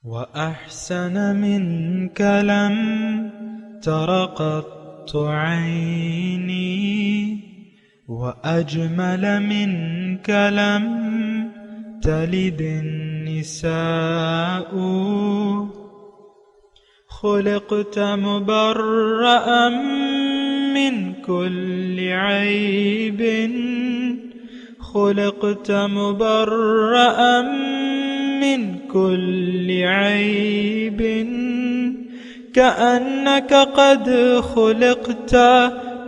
وأحسن منك لم تر قط عيني وأجمل منك لم تلد النساء خلقت مبرأ من كل عيب خلقت مبرأ من كل عيب كأنك قد خلقت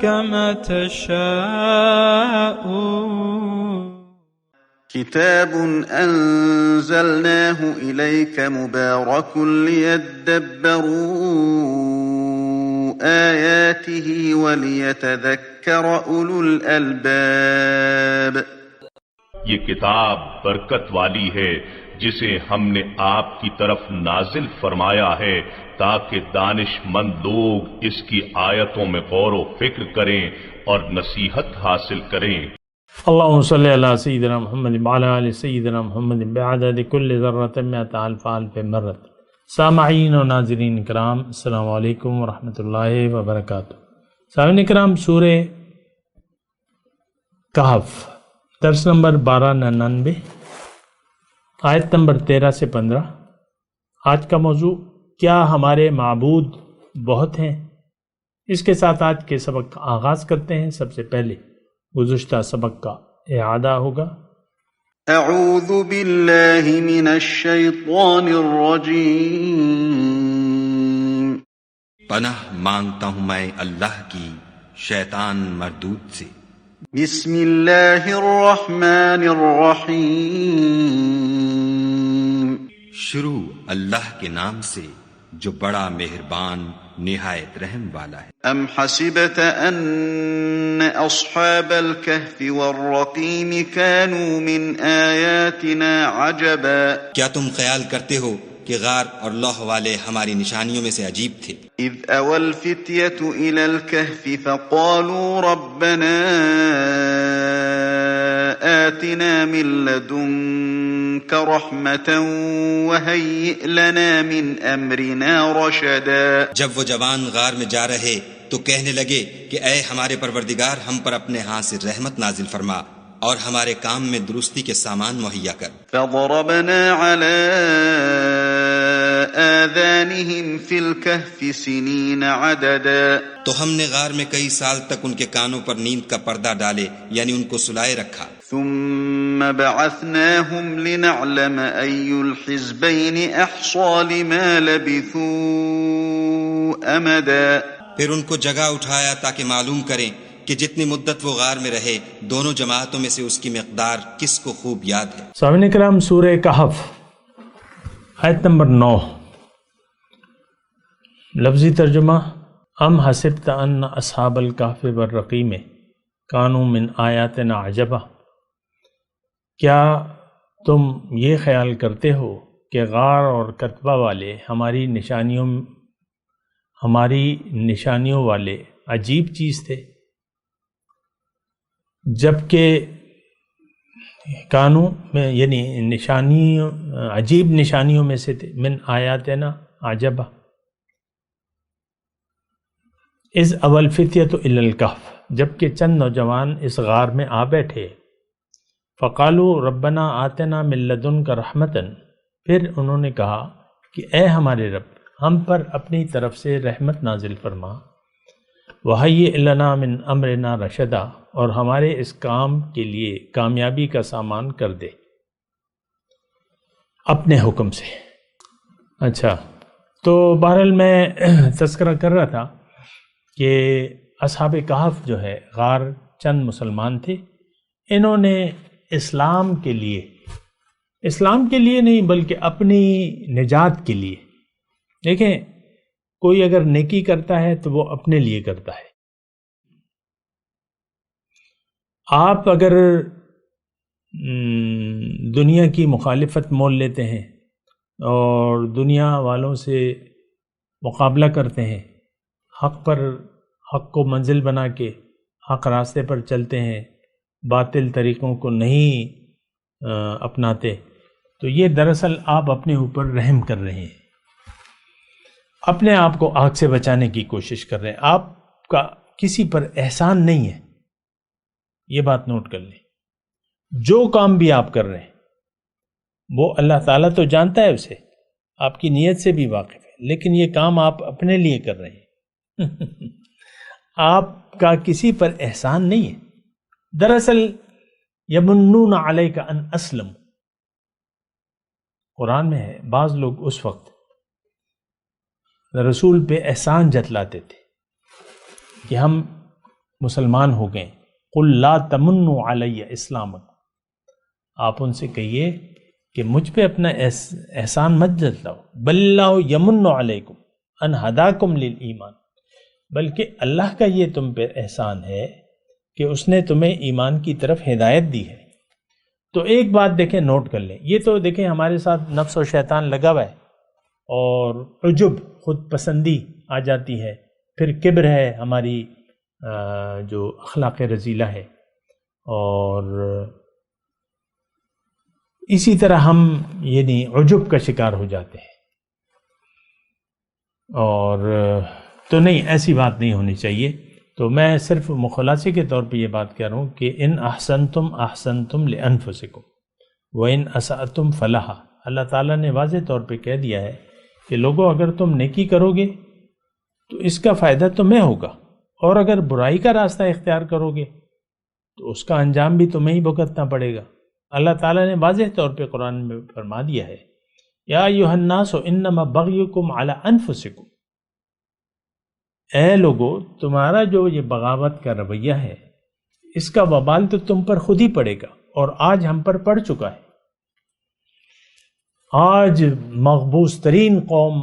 كما تشاء. كتاب أنزلناه إليك مبارك ليدبروا آياته وليتذكر أولو الألباب. یہ کتاب برکت والی ہے جسے ہم نے آپ کی طرف نازل فرمایا ہے تاکہ دانش مند لوگ اس کی آیتوں میں غور و فکر کریں اور نصیحت حاصل کریں. اللہم صلی علی سیدنا محمد وعلی آل سیدنا محمد بعدد کل ذرۃ مئۃ الف الف مرۃ. سامعین و ناظرین کرام، السلام علیکم ورحمۃ اللہ وبرکاتہ. سامعین کرام، سورہ کہف درس نمبر 1299 آیت نمبر 13 سے 15. آج کا موضوع کیا ہمارے معبود بہت ہیں؟ اس کے ساتھ آج کے سبق کا آغاز کرتے ہیں. سب سے پہلے گزشتہ سبق کا اعادہ ہوگا. اعوذ باللہ من الشیطان الرجیم. پناہ مانگتا ہوں میں اللہ کی شیطان مردود سے. بسم اللہ الرحمن الرحیم. شروع اللہ کے نام سے جو بڑا مہربان نہایت رحم والا ہے. ام حسبت ان اصحاب الكهف والرقیم كانوا من آیاتنا عجبا. کیا تم خیال کرتے ہو کہ غار اور لوح والے ہماری نشانیوں میں سے عجیب تھے؟ اذ اوى الفتية الى الكهف فقالوا ربنا آتنا من لدنك رحمة وهيئ لنا من امرنا رشدا. جب وہ جوان غار میں جا رہے تو کہنے لگے کہ اے ہمارے پروردگار، ہم پر اپنے ہاں سے رحمت نازل فرما اور ہمارے کام میں درستی کے سامان مہیا کر. فضربنا على آذانهم في الكهف سنين عددا. تو ہم نے غار میں کئی سال تک ان کے کانوں پر نیند کا پردہ ڈالے، یعنی ان کو سلائے رکھا. ثم بعثناهم لنعلم أي الحزبين أحصى لما لبثوا أمدا. پھر ان کو جگہ اٹھایا تاکہ معلوم کریں کہ جتنی مدت وہ غار میں رہے دونوں جماعتوں میں سے اس کی مقدار کس کو خوب یاد ہے. سامعین کرام، سورہ کہف آیت نمبر 9. لفظی ترجمہ: ام حسبت ان اصحاب الکہف والرقیم کانوا من آیاتنا عجبا. کیا تم یہ خیال کرتے ہو کہ غار اور کتبہ والے ہماری نشانیوں والے عجیب چیز تھے؟ جبکہ کانوں میں یعنی عجیب نشانیوں میں سے تھے. من آیاتنا عجبا. اذ اول فتیۃ الی الکہف، جبکہ چند نوجوان اس غار میں آ بیٹھے. فقالوا ربنا آتنا من لدنک رحمتا، پھر انہوں نے کہا کہ اے ہمارے رب، ہم پر اپنی طرف سے رحمت نازل فرما. وہیئ لنا من امرنا رشدا، اور ہمارے اس کام کے لیے کامیابی کا سامان کر دے اپنے حکم سے. اچھا، تو بہرحال میں تذکرہ کر رہا تھا کہ اصحاب کہف جو ہے غار چند مسلمان تھے. انہوں نے اسلام کے لیے نہیں بلکہ اپنی نجات کے لیے، دیکھیں کوئی اگر نیکی کرتا ہے تو وہ اپنے لیے کرتا ہے. آپ اگر دنیا کی مخالفت مول لیتے ہیں اور دنیا والوں سے مقابلہ کرتے ہیں، حق کو منزل بنا کے حق راستے پر چلتے ہیں، باطل طریقوں کو نہیں اپناتے، تو تو یہ دراصل آپ اپنے اوپر رحم کر رہے ہیں، اپنے آپ کو آگ سے بچانے کی کوشش کر رہے ہیں، آپ کا کسی پر احسان نہیں ہے۔ یہ بات نوٹ کر لیں، جو کام بھی آپ کر رہے ہیں وہ اللہ تعالیٰ تو جانتا ہے اسے، آپ کی نیت سے بھی واقف ہے، لیکن یہ کام آپ اپنے لیے کر رہے ہیں آپ کا کسی پر احسان نہیں ہے۔ دراصل یمنون علیک ان اسلم، قرآن میں ہے، بعض لوگ اس وقت رسول پہ احسان جتلاتے تھے کہ ہم مسلمان ہو گئے، قل لا تمنوا علی اسلامکم، آپ ان سے کہیے کہ مجھ پہ اپنا احسان مت جتلاؤ، بل اللہ یمن علیکم ان ہداکم للایمان، بلکہ اللہ کا یہ تم پہ احسان ہے کہ اس نے تمہیں ایمان کی طرف ہدایت دی ہے۔ تو ایک بات دیکھیں، نوٹ کر لیں، یہ تو دیکھیں ہمارے ساتھ نفس و شیطان لگا ہوا ہے، اور عجب، خود پسندی آ جاتی ہے، پھر کبر ہے، ہماری جو اخلاق رذیلہ ہے، اور اسی طرح ہم یعنی عجب کا شکار ہو جاتے ہیں، اور تو نہیں، ایسی بات نہیں ہونی چاہیے۔ تو میں صرف مخلاصے کے طور پہ یہ بات کہہ رہا ہوں کہ ان احسنتم احسنتم لانفسکم وان اسأتم فلہا، اللہ تعالیٰ نے واضح طور پہ کہہ دیا ہے کہ لوگوں اگر تم نیکی کرو گے تو اس کا فائدہ تمہیں ہوگا، اور اگر برائی کا راستہ اختیار کرو گے تو اس کا انجام بھی تمہیں ہی بھگتنا پڑے گا۔ اللہ تعالیٰ نے واضح طور پہ قرآن میں فرما دیا ہے، یا ایھا الناس انما بغیکم علی انفسکم، اے لوگو، تمہارا جو یہ بغاوت کا رویہ ہے اس کا وبال تو تم پر خود ہی پڑے گا، اور آج ہم پر پڑ چکا ہے۔ آج مغبوس ترین قوم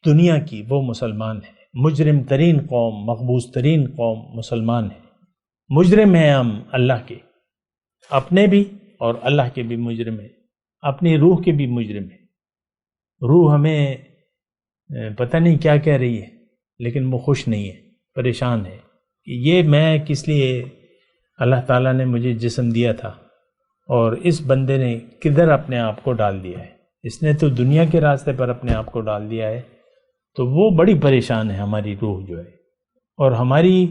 دنیا کی وہ مسلمان ہے، مجرم ترین قوم، مغبوس ترین قوم مسلمان ہے۔ مجرم ہیں ہم اللہ کے، اپنے بھی اور اللہ کے بھی مجرم ہیں، اپنی روح کے بھی مجرم ہیں۔ روح ہمیں پتہ نہیں کیا کہہ رہی ہے، لیکن وہ خوش نہیں ہے، پریشان ہے کہ یہ میں کس لیے، اللہ تعالیٰ نے مجھے جسم دیا تھا اور اس بندے نے کدھر اپنے آپ کو ڈال دیا ہے، اس نے تو دنیا کے راستے پر اپنے آپ کو ڈال دیا ہے۔ تو وہ بڑی پریشان ہے ہماری روح جو ہے، اور ہماری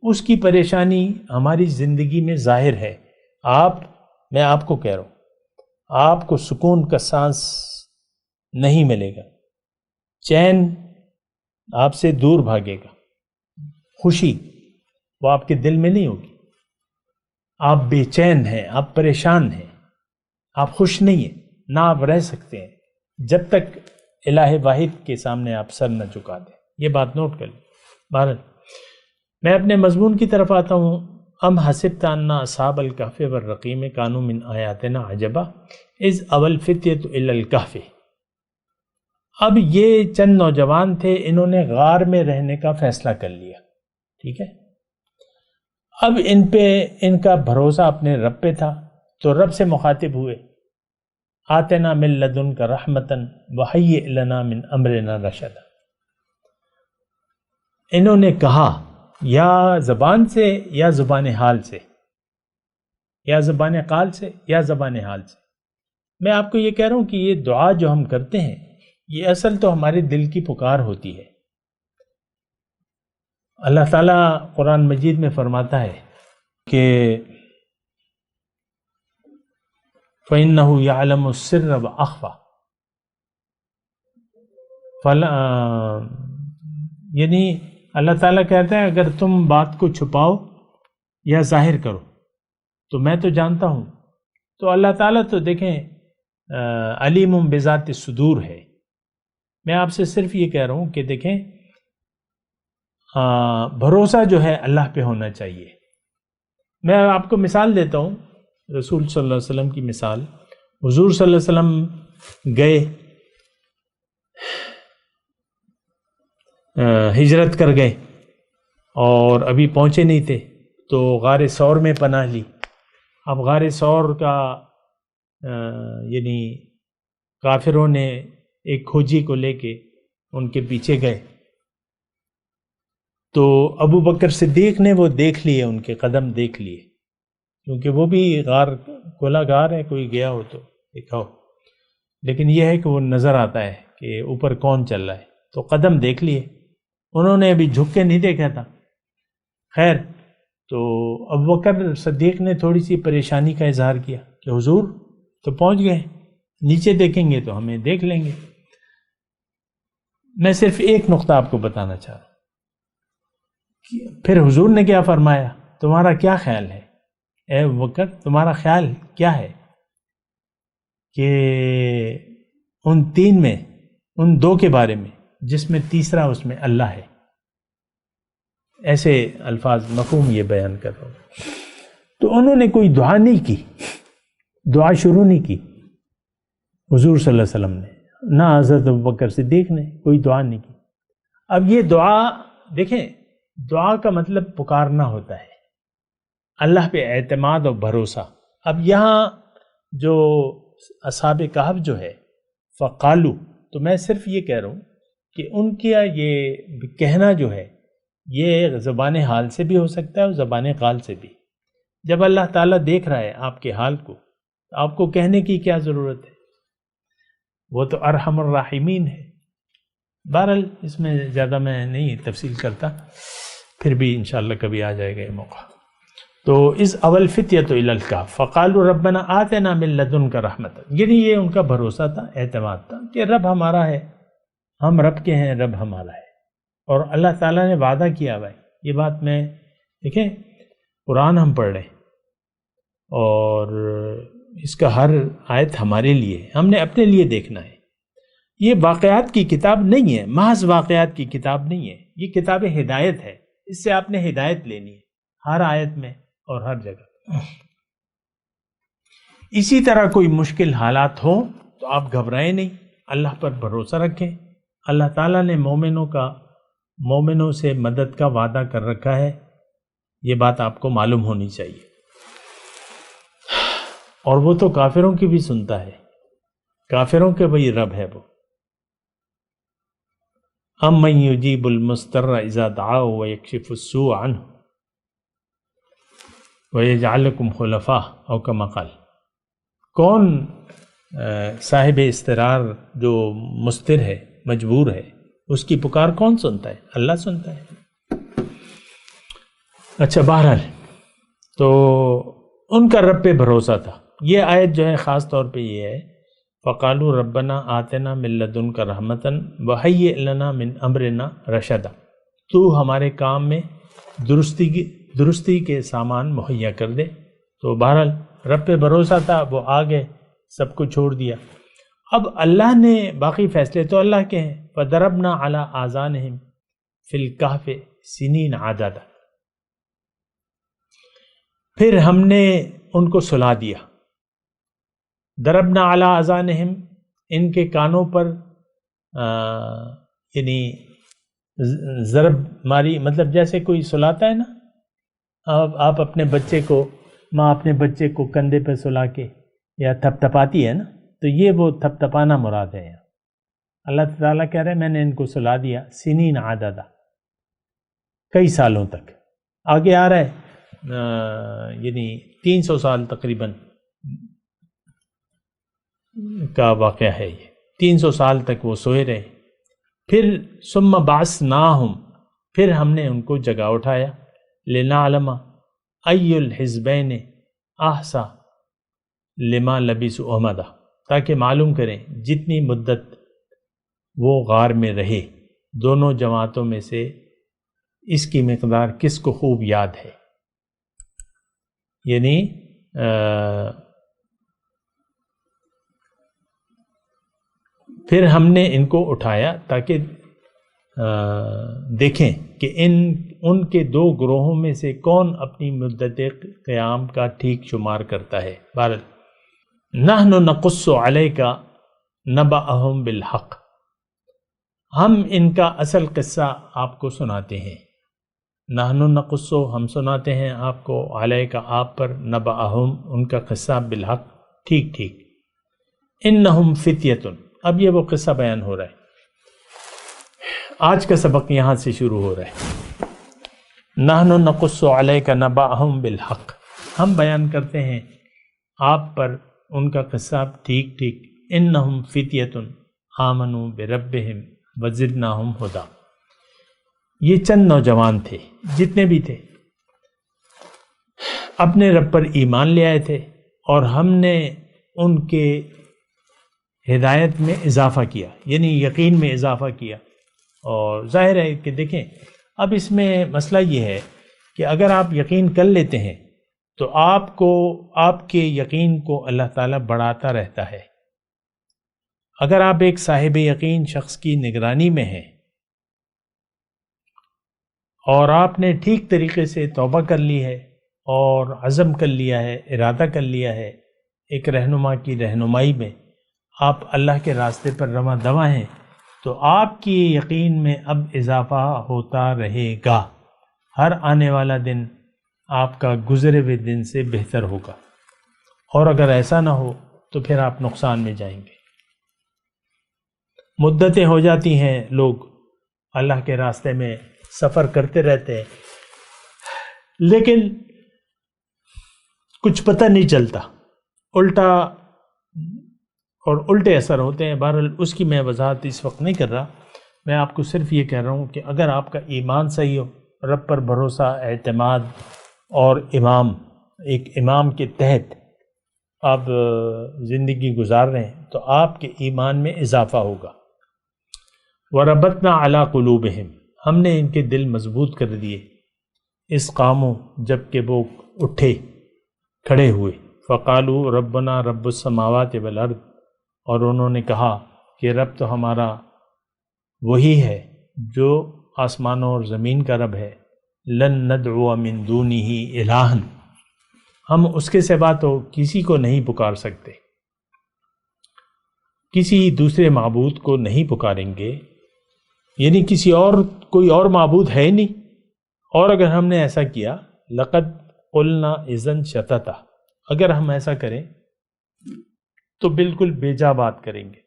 اس کی پریشانی ہماری زندگی میں ظاہر ہے۔ میں آپ کو کہہ رہا ہوں، آپ کو سکون کا سانس نہیں ملے گا، چین آپ سے دور بھاگے گا، خوشی وہ آپ کے دل میں نہیں ہوگی، آپ بے چین ہیں، آپ پریشان ہیں، آپ خوش نہیں ہیں، نہ آپ رہ سکتے ہیں جب تک الہ واحد کے سامنے آپ سر نہ جھکا دیں۔ یہ بات نوٹ کر لیں۔ بہرحال میں اپنے مضمون کی طرف آتا ہوں۔ ام حسبت ان اصحاب الکہف والرقیم کانوا من آیاتنا عجبا اذ اوی الفتیۃ الی الکہف۔ اب یہ چند نوجوان تھے، انہوں نے غار میں رہنے کا فیصلہ کر لیا، ٹھیک ہے۔ اب ان پہ ان کا بھروسہ اپنے رب پہ تھا، تو رب سے مخاطب ہوئے، آتنا من لدنک رحمتا وہیئ لنا من امرنا رشدا۔ انہوں نے کہا یا زبان سے یا زبان حال سے، یا زبان قال سے یا زبان حال سے۔ میں آپ کو یہ کہہ رہا ہوں کہ یہ دعا جو ہم کرتے ہیں یہ اصل تو ہمارے دل کی پکار ہوتی ہے۔ اللہ تعالیٰ قرآن مجید میں فرماتا ہے کہ فَإِنَّهُ يَعْلَمُ السِّرَّ وَأَخْفَى، یعنی اللہ تعالیٰ کہتا ہے اگر تم بات کو چھپاؤ یا ظاہر کرو تو میں تو جانتا ہوں۔ تو اللہ تعالیٰ تو دیکھیں علیم بذات الصدور ہے۔ میں آپ سے صرف یہ کہہ رہا ہوں کہ دیکھیں بھروسہ جو ہے اللہ پہ ہونا چاہیے۔ میں آپ کو مثال دیتا ہوں، رسول صلی اللہ علیہ وسلم کی مثال۔ حضور صلی اللہ علیہ وسلم گئے، ہجرت کر گئے اور ابھی پہنچے نہیں تھے، تو غار ثور میں پناہ لی۔ اب غار ثور کا یعنی کافروں نے ایک کھوجی کو لے کے ان کے پیچھے گئے، تو ابو بکر صدیق نے وہ دیکھ لیے، ان کے قدم دیکھ لیے، کیونکہ وہ بھی غار کھلا غار ہے، کوئی گیا ہو تو دیکھا ہو۔ لیکن یہ ہے کہ وہ نظر آتا ہے کہ اوپر کون چل رہا ہے، تو قدم دیکھ لیے، انہوں نے ابھی جھک کے نہیں دیکھا تھا۔ خیر، تو ابوبکر صدیق نے تھوڑی سی پریشانی کا اظہار کیا کہ حضور تو پہنچ گئے، نیچے دیکھیں گے تو ہمیں دیکھ لیں گے۔ میں صرف ایک نقطہ آپ کو بتانا چاہ رہا ہوں، پھر حضور نے کیا فرمایا، تمہارا کیا خیال ہے اے ابوبکر، تمہارا خیال کیا ہے کہ ان تین میں، ان دو کے بارے میں جس میں تیسرا اس میں اللہ ہے؟ ایسے الفاظ مفہوم یہ بیان کر رہا ہوں۔ تو انہوں نے کوئی دعا نہیں کی، دعا شروع نہیں کی حضور صلی اللہ علیہ وسلم نے، نہ حضرت ابوبکر صدیق نے کوئی دعا نہیں کی۔ اب یہ دعا دیکھیں، دعا کا مطلب پکارنا ہوتا ہے، اللہ پہ اعتماد اور بھروسہ۔ اب یہاں جو اصحاب کہف جو ہے فقالو، تو میں صرف یہ کہہ رہا ہوں کہ ان کا یہ کہنا جو ہے یہ زبان حال سے بھی ہو سکتا ہے اور زبان قال سے بھی۔ جب اللہ تعالیٰ دیکھ رہا ہے آپ کے حال کو، تو آپ کو کہنے کی کیا ضرورت ہے؟ وہ تو ارحم الراحمین ہے۔ بہرحال اس میں زیادہ میں نہیں تفصیل کرتا، پھر بھی انشاءاللہ کبھی آ جائے گا یہ موقع۔ تو اس اول فتیۃ الی الکہف فقالوا ربنا آتنا من لدنک رحمۃ، یعنی یہ ان کا بھروسہ تھا، اعتماد تھا کہ رب ہمارا ہے، ہم رب کے ہیں، رب ہمارا ہے۔ اور اللہ تعالیٰ نے وعدہ کیا بھائی، یہ بات میں دیکھیں، قرآن ہم پڑھ رہے ہیں اور اس کا ہر آیت ہمارے لیے، ہم نے اپنے لیے دیکھنا ہے۔ یہ واقعات کی کتاب نہیں ہے، محض واقعات کی کتاب نہیں ہے، یہ کتاب ہدایت ہے، اس سے آپ نے ہدایت لینی ہے ہر آیت میں اور ہر جگہ۔ اسی طرح کوئی مشکل حالات ہو تو آپ گھبرائیں نہیں، اللہ پر بھروسہ رکھیں۔ اللہ تعالیٰ نے مومنوں سے مدد کا وعدہ کر رکھا ہے، یہ بات آپ کو معلوم ہونی چاہیے۔ اور وہ تو کافروں کی بھی سنتا ہے، کافروں کے وہی رب ہے وہ۔ امن یجیب المضطر اذا دعاہ ویکشف السوء عنہ ویجعلکم خلفاء او کما قال، کون صاحب اضطرار جو مضطر ہے، مجبور ہے، اس کی پکار کون سنتا ہے؟ اللہ سنتا ہے۔ اچھا، بہرحال تو ان کا رب پہ بھروسہ تھا۔ یہ آیت جو ہے خاص طور پہ یہ ہے، فقالوا ربنا آتنا من لدنک رحمتا وہیئ لنا من امرنا رشدا، تو ہمارے کام میں درستی کے سامان مہیا کر دے۔ تو بہرحال رب پہ بھروسہ تھا، وہ آگے سب کو چھوڑ دیا۔ اب اللہ نے باقی فیصلے تو اللہ کے ہیں۔ فضربنا علی آذانہم فی الکہف سنین عددا، پھر ہم نے ان کو سلا دیا۔ ضربنا علی آذانہم، ان کے کانوں پر یعنی ضرب ماری، مطلب جیسے کوئی سلاتا ہے نا، آپ اپنے بچے کو، ماں اپنے بچے کو کندھے پہ سلا کے یا تھپ تھپاتی ہے نا، تو یہ وہ تھپ تھپانا مراد ہے یہاں۔ اللہ تعالیٰ کہہ رہے ہیں میں نے ان کو سلا دیا سنین عددا، کئی سالوں تک۔ آگے آ رہا ہے یعنی 300 سال تقریباً کا واقعہ ہے یہ، 300 سال تک وہ سوئے رہے۔ پھر ثم بعثناہم، پھر ہم نے ان کو جگا اٹھایا، لنعلم ای الحزبین احصی لما لبثوا امدا، تاکہ معلوم کریں جتنی مدت وہ غار میں رہے دونوں جماعتوں میں سے اس کی مقدار کس کو خوب یاد ہے۔ یعنی پھر ہم نے ان کو اٹھایا تاکہ دیکھیں کہ ان کے دو گروہوں میں سے کون اپنی مدت قیام کا ٹھیک شمار کرتا ہے۔ بہرحال نحن نقص علیک نبأہم بالحق، ہم ان کا اصل قصہ آپ کو سناتے ہیں۔ نحن نقص، ہم سناتے ہیں آپ کو، علیک آپ پر، نبأہم ان کا قصہ، بالحق ٹھیک ٹھیک۔ انہم فتیۃ، اب یہ وہ قصہ بیان ہو رہا ہے، آج کا سبق یہاں سے شروع ہو رہا ہے۔ نحن نقص علیک نبأہم بالحق، ہم بیان کرتے ہیں آپ پر ان کا قصہ ٹھیک ٹھیک انہم فتیۃ آمنوا بربہم وزدناہم ہدی۔ یہ چند نوجوان تھے، جتنے بھی تھے اپنے رب پر ایمان لے آئے تھے، اور ہم نے ان کے ہدایت میں اضافہ کیا، یعنی یقین میں اضافہ کیا۔ اور ظاہر ہے کہ دیکھیں اب اس میں مسئلہ یہ ہے کہ اگر آپ یقین کر لیتے ہیں تو آپ کے یقین کو اللہ تعالیٰ بڑھاتا رہتا ہے۔ اگر آپ ایک صاحب یقین شخص کی نگرانی میں ہیں اور آپ نے ٹھیک طریقے سے توبہ کر لی ہے اور عزم کر لیا ہے، ارادہ کر لیا ہے، ایک رہنما کی رہنمائی میں آپ اللہ کے راستے پر رواں دواں ہیں، تو آپ کی یقین میں اب اضافہ ہوتا رہے گا۔ ہر آنے والا دن آپ کا گزرے ہوئے دن سے بہتر ہوگا، اور اگر ایسا نہ ہو تو پھر آپ نقصان میں جائیں گے۔ مدتیں ہو جاتی ہیں، لوگ اللہ کے راستے میں سفر کرتے رہتے ہیں، لیکن کچھ پتہ نہیں چلتا، الٹے اثر ہوتے ہیں۔ بہرحال اس کی میں وضاحت اس وقت نہیں کر رہا، میں آپ کو صرف یہ کہہ رہا ہوں کہ اگر آپ کا ایمان صحیح ہو، رب پر بھروسہ، اعتماد، اور ایک امام کے تحت آپ زندگی گزار رہے ہیں تو آپ کے ایمان میں اضافہ ہوگا۔ وَرَبَطْنَا عَلَىٰ قُلُوبِهِمْ، ہم نے ان کے دل مضبوط کر دیے، اس قاموں جب کہ وہ اٹھے کھڑے ہوئے، فقالوا ربنا رب السماوات والارض، اور انہوں نے کہا کہ رب تو ہمارا وہی ہے جو آسمانوں اور زمین کا رب ہے، لن ندعو من دونہ الہا، ہم اس کے سوا تو کسی کو نہیں پکار سکتے، کسی دوسرے معبود کو نہیں پکاریں گے، یعنی کوئی اور معبود ہے نہیں، اور اگر ہم نے ایسا کیا لقد قلنا اذن شططا، اگر ہم ایسا کریں تو بالکل بیجا بات کریں گے۔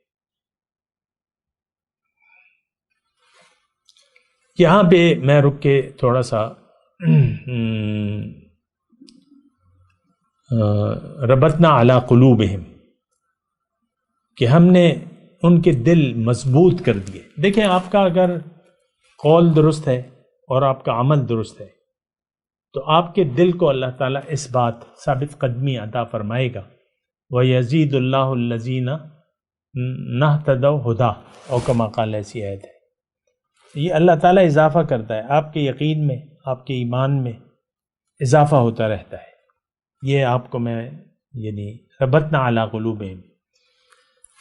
یہاں پہ میں رک کے تھوڑا سا ربطنا علی قلوبہم، کہ ہم نے ان کے دل مضبوط کر دیے۔ دیکھیں آپ کا اگر قول درست ہے اور آپ کا عمل درست ہے تو آپ کے دل کو اللہ تعالیٰ اس بات ثابت قدمی عطا فرمائے گا۔ وَيَزِيدُ اللَّهُ الَّذِينَ نَهْتَدَوْا هُدًى، اور کما قال ایسی آیت ہے، یہ اللہ تعالیٰ اضافہ کرتا ہے آپ کے یقین میں، آپ کے ایمان میں اضافہ ہوتا رہتا ہے۔ یہ آپ کو میں یعنی ربطنا علی قلوبہم،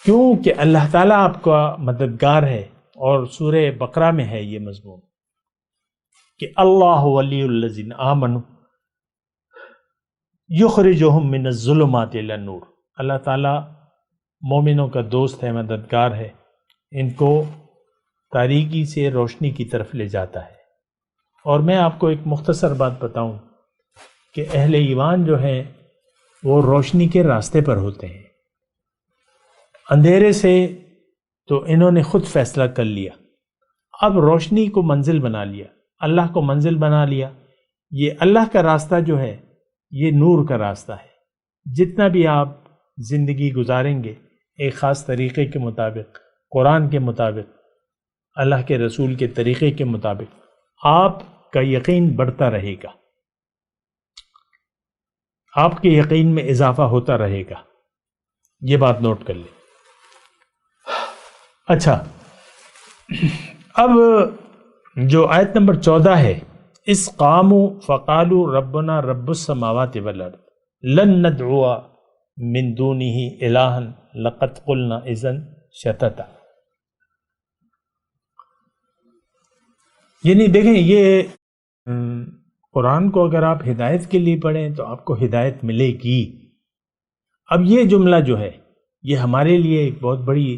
کیونکہ اللہ تعالیٰ آپ کا مددگار ہے، اور سورہ بقرہ میں ہے یہ مضمون کہ اللہ ولی الذین آمنوا یخرجہم من الظلمات الی النور، اللہ تعالیٰ مومنوں کا دوست ہے، مددگار ہے، ان کو تاریکی سے روشنی کی طرف لے جاتا ہے۔ اور میں آپ کو ایک مختصر بات بتاؤں کہ اہل ایمان جو ہیں وہ روشنی کے راستے پر ہوتے ہیں، اندھیرے سے تو انہوں نے خود فیصلہ کر لیا، اب روشنی کو منزل بنا لیا، اللہ کو منزل بنا لیا۔ یہ اللہ کا راستہ جو ہے یہ نور کا راستہ ہے، جتنا بھی آپ زندگی گزاریں گے ایک خاص طریقے کے مطابق، قرآن کے مطابق، اللہ کے رسول کے طریقے کے مطابق، آپ کا یقین بڑھتا رہے گا، آپ کے یقین میں اضافہ ہوتا رہے گا، یہ بات نوٹ کر لیں۔ اچھا، اب جو آیت نمبر 14 ہے، اس قاموا فقالوا ربنا رب السماوات والارض لن ندعو من دونہ الہا لقد قلنا اذن شططا، یعنی دیکھیں یہ قرآن کو اگر آپ ہدایت کے لیے پڑھیں تو آپ کو ہدایت ملے گی۔ اب یہ جملہ جو ہے یہ ہمارے لیے ایک بہت بڑی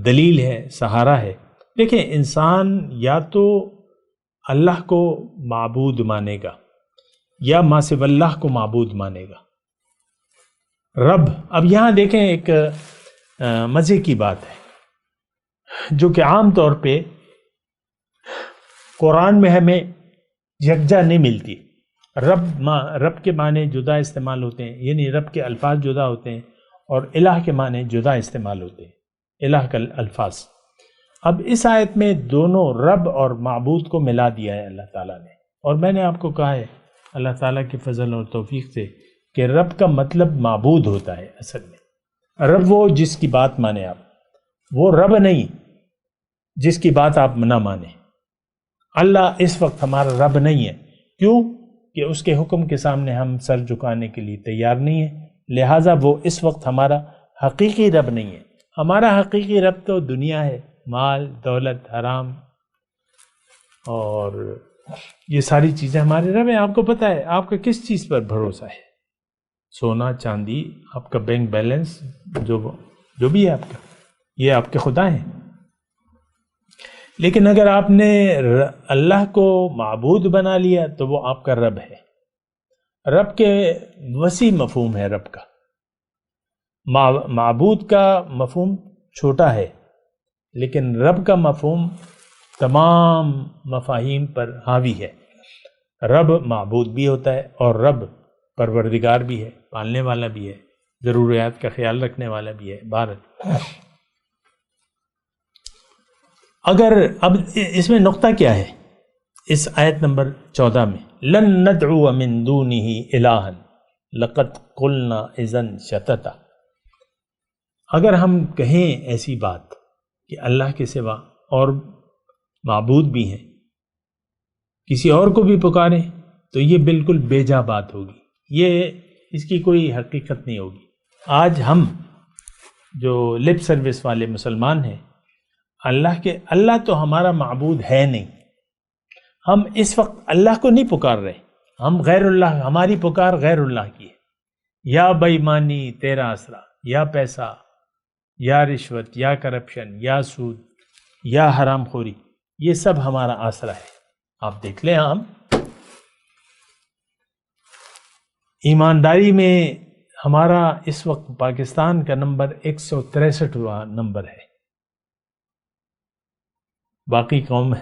دلیل ہے، سہارا ہے۔ دیکھیں انسان یا تو اللہ کو معبود مانے گا یا ما سوی اللہ کو معبود مانے گا۔ رب، اب یہاں دیکھیں ایک مزے کی بات ہے جو کہ عام طور پہ قرآن میں ہمیں یکجا نہیں ملتی۔ رب کے معنی جدا استعمال ہوتے ہیں، یعنی رب کے الفاظ جدا ہوتے ہیں، اور الہ کے معنی جدا استعمال ہوتے ہیں، الہ کا الفاظ۔ اب اس آیت میں دونوں رب اور معبود کو ملا دیا ہے اللہ تعالیٰ نے، اور میں نے آپ کو کہا ہے اللہ تعالیٰ کے فضل اور توفیق سے کہ رب کا مطلب معبود ہوتا ہے۔ اصل میں رب وہ جس کی بات مانے آپ، وہ رب نہیں جس کی بات آپ نہ مانیں۔ اللہ اس وقت ہمارا رب نہیں ہے، کیوں کہ اس کے حکم کے سامنے ہم سر جھکانے کے لیے تیار نہیں ہیں، لہٰذا وہ اس وقت ہمارا حقیقی رب نہیں ہے۔ ہمارا حقیقی رب تو دنیا ہے، مال دولت حرام اور یہ ساری چیزیں ہمارے رب ہیں۔ آپ کو پتہ ہے آپ کا کس چیز پر بھروسہ ہے؟ سونا چاندی، آپ کا بینک بیلنس، جو بھی ہے آپ کا، یہ آپ کے خدا ہیں۔ لیکن اگر آپ نے اللہ کو معبود بنا لیا تو وہ آپ کا رب ہے۔ رب کے وسیع مفہوم ہے رب کا، معبود کا مفہوم چھوٹا ہے، لیکن رب کا مفہوم تمام مفاہیم پر حاوی ہے۔ رب معبود بھی ہوتا ہے اور رب پروردگار بھی ہے، پالنے والا بھی ہے، ضروریات کا خیال رکھنے والا بھی ہے۔ اگر اب اس میں نقطہ کیا ہے اس آیت نمبر 14 میں، لن ندعو من دونہ الہا لقد قلنا اذا شططا، اگر ہم کہیں ایسی بات کہ اللہ کے سوا اور معبود بھی ہیں، کسی اور کو بھی پکاریں، تو یہ بالکل بے جا بات ہوگی، یہ اس کی کوئی حقیقت نہیں ہوگی۔ آج ہم جو لپ سروس والے مسلمان ہیں، اللہ تو ہمارا معبود ہے نہیں، ہم اس وقت اللہ کو نہیں پکار رہے، ہم غیر اللہ، ہماری پکار غیر اللہ کی ہے۔ یا بے ایمانی تیرا آسرا، یا پیسہ، یا رشوت، یا کرپشن، یا سود، یا حرام خوری، یہ سب ہمارا آسرا ہے۔ آپ دیکھ لیں، ہم ایمانداری میں ہمارا اس وقت پاکستان کا نمبر 163واں نمبر ہے، باقی قوم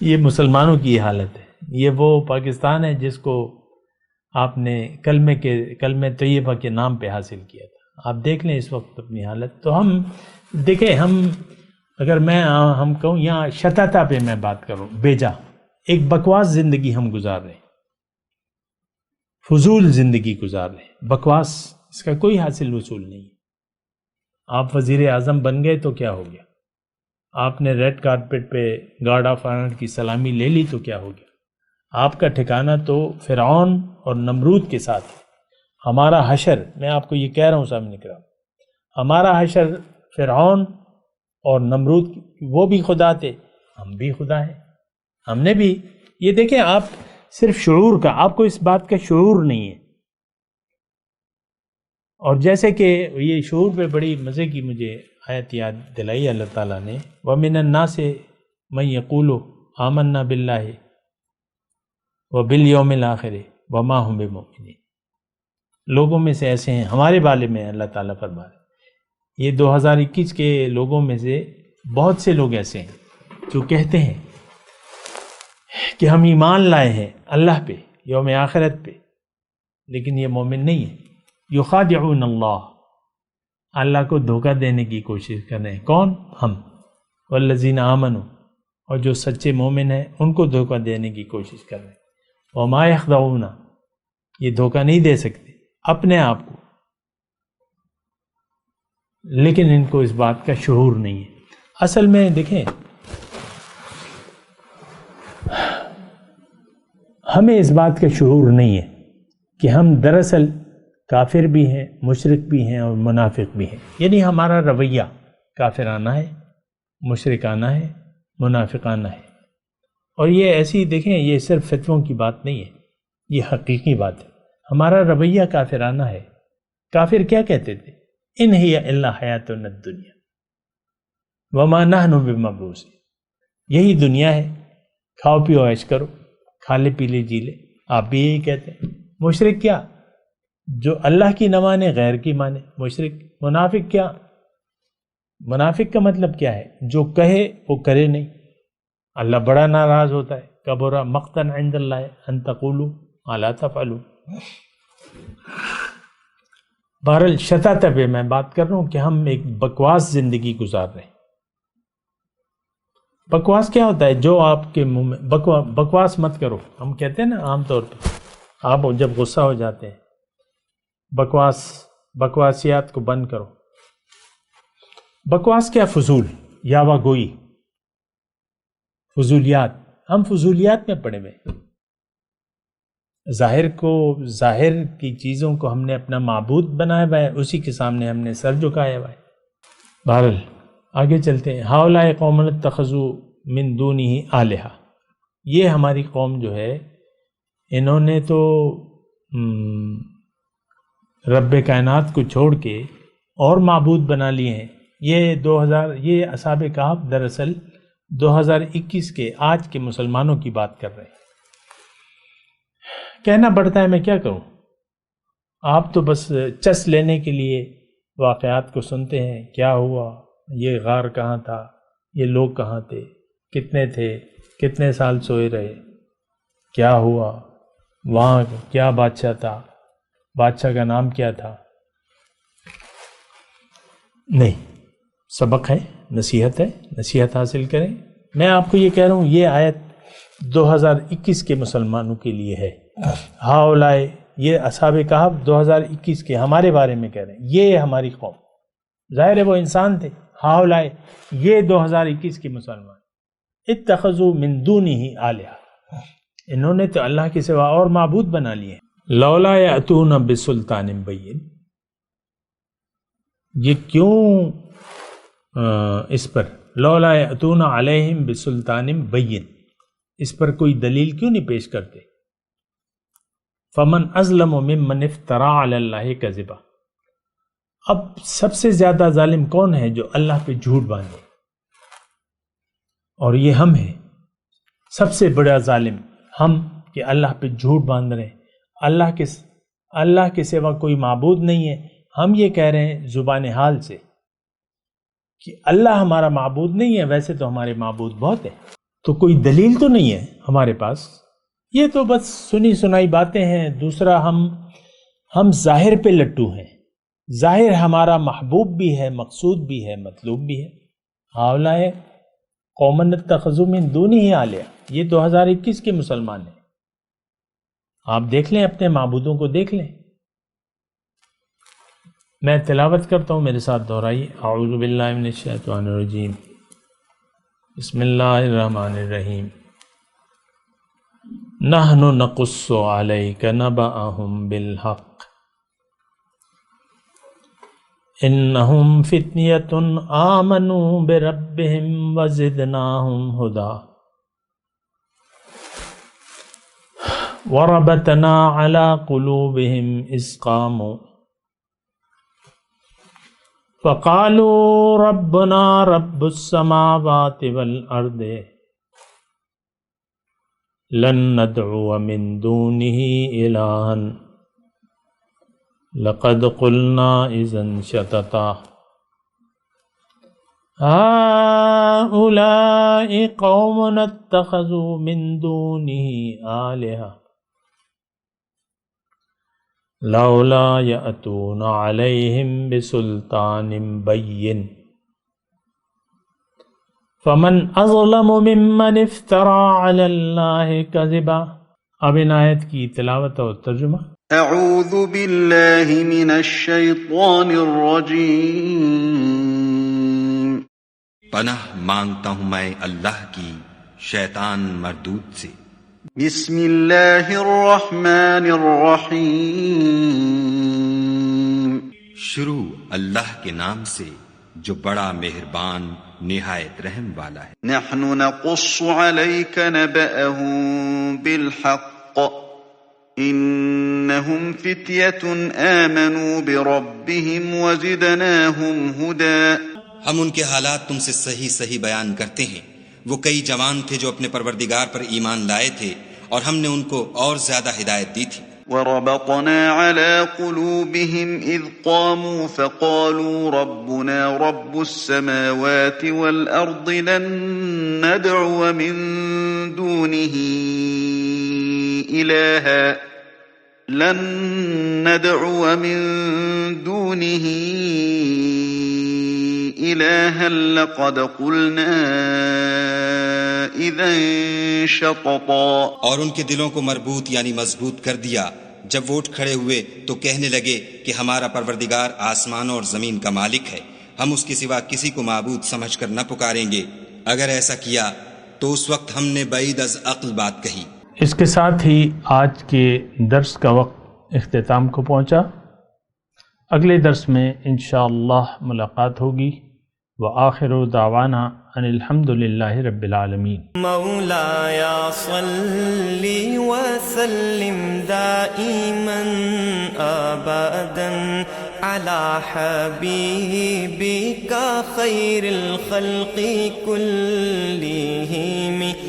یہ مسلمانوں کی حالت ہے۔ یہ وہ پاکستان ہے جس کو آپ نے کلمہ طیبہ کے نام پہ حاصل کیا تھا۔ آپ دیکھ لیں اس وقت اپنی حالت، تو ہم دیکھیں، اگر ہم کہوں یہاں شتاتا پہ میں بات کروں، بیجا ایک بکواس زندگی ہم گزار رہے ہیں، فضول زندگی گزار رہے ہیں، بکواس، اس کا کوئی حاصل وصول نہیں ہے۔ آپ وزیر اعظم بن گئے تو کیا ہو گیا؟ آپ نے ریڈ کارپٹ پہ گارڈ آف آنر کی سلامی لے لی تو کیا ہو گیا؟ آپ کا ٹھکانہ تو فرعون اور نمرود کے ساتھ ہے۔ ہمارا حشر، میں آپ کو یہ کہہ رہا ہوں سامنے کرام، ہمارا حشر فرعون اور نمرود، وہ بھی خدا تھے، ہم بھی خدا ہیں۔ ہم نے بھی، یہ دیکھیں، آپ صرف شعور کا، آپ کو اس بات کا شعور نہیں ہے۔ اور جیسے کہ یہ شعور پہ بڑی مزے کی مجھے آیت یاد دلائی اللہ تعالیٰ نے، وَمِنَ النَّاسِ مَن يَقُولُ آمَنَّا بِاللَّهِ وَبِالْيَوْمِ الْآخِرِ وَمَا هُمْ بِمُؤْمِنِينَ، لوگوں میں سے ایسے ہیں، ہمارے بارے میں اللہ تعالیٰ فرما رہے ہیں، یہ 2021 کے لوگوں میں سے بہت سے لوگ ایسے ہیں جو کہتے ہیں کہ ہم ایمان لائے ہیں اللہ پہ، یوم آخرت پہ، لیکن یہ مومن نہیں ہے۔ یخادعون اللہ کو دھوکہ دینے کی کوشش کر رہے ہیں۔ کون؟ ہم۔ والذین آمنوا، اور جو سچے مومن ہیں ان کو دھوکہ دینے کی کوشش کر رہے ہیں۔ وما یخدعون، یہ دھوکہ نہیں دے سکتے اپنے آپ کو، لیکن ان کو اس بات کا شعور نہیں ہے۔ اصل میں دیکھیں، ہمیں اس بات کا شعور نہیں ہے کہ ہم دراصل کافر بھی ہیں، مشرک بھی ہیں اور منافق بھی ہیں، یعنی ہمارا رویہ کافرانہ ہے، مشرکانہ ہے، منافقانہ ہے۔ اور یہ ایسی دیکھیں، یہ صرف فتووں کی بات نہیں ہے، یہ حقیقی بات ہے۔ ہمارا رویہ کافرانہ ہے۔ کافر کیا کہتے تھے؟ ان ہی الا حیاتنا الدنیا وما نحن بمبعوثین، یہی دنیا ہے، کھاؤ پیو عیش کرو، کھا لے پی لے جی لے۔ آپ بھی یہی کہتے ہیں۔ مشرک کیا؟ جو اللہ کی نہ مانے، غیر کی مانے، مشرک۔ منافق کیا؟ منافق کا مطلب کیا ہے؟ جو کہے وہ کرے نہیں۔ اللہ بڑا ناراض ہوتا ہے۔ کبر مقتا عند اللہ ان تقولوا ما لا تفعلون۔ بہرحال شتات پہ میں بات کر رہا ہوں کہ ہم ایک بکواس زندگی گزار رہے ہیں. بکواس کیا ہوتا ہے؟ جو آپ کے منہ میں بکواس مت کرو. ہم کہتے ہیں نا عام طور پہ، آپ جب غصہ ہو جاتے ہیں، بکواسیات کو بند کرو. بکواس کیا؟ فضول، یاوہ گوئی، فضولیات. ہم فضولیات میں پڑے ہوئے. ظاہر کی چیزوں کو ہم نے اپنا معبود بنایا ہوا ہے، اسی کے سامنے ہم نے سر جھکایا ہوا ہے. بہرحال آگے چلتے ہیں. ہؤلاء قوم اتخذوا من دونہ آلہہ، یہ ہماری قوم جو ہے انہوں نے تو رب کائنات کو چھوڑ کے اور معبود بنا لیے ہیں. یہ اصحاب کہف دراصل 2021 کے آج کے مسلمانوں کی بات کر رہے ہیں. کہنا پڑتا ہے، میں کیا کروں؟ آپ تو بس چس لینے کے لیے واقعات کو سنتے ہیں. کیا ہوا؟ یہ غار کہاں تھا؟ یہ لوگ کہاں تھے؟ کتنے تھے؟ کتنے سال سوئے رہے؟ کیا ہوا؟ وہاں کیا بادشاہ تھا؟ بادشاہ کا نام کیا تھا؟ نہیں، سبق ہے، نصیحت ہے، نصیحت حاصل کریں. میں آپ کو یہ کہہ رہا ہوں، یہ آیت 2021 کے مسلمانوں کے لیے ہے. ہؤلاء، یہ اصحاب کہف 2021 کے ہمارے بارے میں کہہ رہے ہیں. یہ ہماری قوم، ظاہر ہے وہ انسان تھے. ہؤلاء، یہ 2021 کے مسلمان. اتخذوا من دونہ آلہہ، انہوں نے تو اللہ کے سوا اور معبود بنا لیے. لولا یأتون بسلطان بین، یہ کیوں اس پر لولا یأتون علیہم بسلطان بین، اس پر کوئی دلیل کیوں نہیں پیش کرتے؟ فمن اظلم ممن افترا علی اللہ کذبا، اب سب سے زیادہ ظالم کون ہے جو اللہ پہ جھوٹ باندھے؟ اور یہ ہم ہیں سب سے بڑا ظالم، ہم کہ اللہ پہ جھوٹ باندھ رہے ہیں. اللہ کے سوا کوئی معبود نہیں ہے. ہم یہ کہہ رہے ہیں زبان حال سے کہ اللہ ہمارا معبود نہیں ہے، ویسے تو ہمارے معبود بہت ہیں. تو کوئی دلیل تو نہیں ہے ہمارے پاس، یہ تو بس سنی سنائی باتیں ہیں. دوسرا ہم ظاہر پہ لٹو ہیں. ظاہر ہمارا محبوب بھی ہے، مقصود بھی ہے، مطلوب بھی ہے. ہؤلاء قوم اتخذوا من دونہ آلہہ، یہ 2021 کے مسلمان ہیں. آپ دیکھ لیں، اپنے معبودوں کو دیکھ لیں. میں تلاوت کرتا ہوں، میرے ساتھ دہرائیے. اعوذ باللہ من الشیطان الرجیم، بسم اللہ الرحمن الرحیم. نحن نقص علیک نبأہم بالحق انہم فتنیۃ آمنوا بربہم وزدناہم ہدی وربطنا علی قلوبہم اذ قاموا فقالوا ربنا رب السماوات والارض لن ندعو من دونہ الہا لقد قلنا اذا شططا هؤلاء قوم اتخذوا من دونه آلهة لولا يأتون عليهم بسلطان بين فمن أظلم ممن افترى على الله كذبا. اب ان آیت کی تلاوت اور ترجمہ. اعوذ باللہ من الشیطان الرجیم، پناہ مانگتا ہوں میں اللہ کی شیطان مردود سے. بسم اللہ الرحمن الرحیم، شروع اللہ کے نام سے جو بڑا مہربان نہایت رحم والا ہے. نحن نقص علیک نبأہم بالحق انہم فتیۃ آمنوا بربہم وزدناہم ہدی. ہم ان کے حالات تم سے صحیح بیان کرتے ہیں. وہ کئی جوان تھے جو اپنے پروردگار پر ایمان لائے تھے اور ہم نے ان کو اور زیادہ ہدایت دی تھی. وربطنا على قلوبهم إذ قاموا فقالوا ربنا رب السماوات والأرض لن ندعو من دونه إلها لن ندعو من دونه إلها لقد قلنا إذا شططا. اور ان کے دلوں کو مربوط یعنی مضبوط کر دیا. جب ووٹ کھڑے ہوئے تو کہنے لگے کہ ہمارا پروردگار آسمانوں اور زمین کا مالک ہے، ہم اس کے سوا کسی کو معبود سمجھ کر نہ پکاریں گے. اگر ایسا کیا تو اس وقت ہم نے بعید از عقل بات کہی. اس کے ساتھ ہی آج کے درس کا وقت اختتام کو پہنچا. اگلے درس میں انشاءاللہ ملاقات ہوگی. وآخر دعوانا ان الحمد للہ رب العالمین. مولاي صل وسلم دائما ابدا على حبيبك خير الخلق كلهم.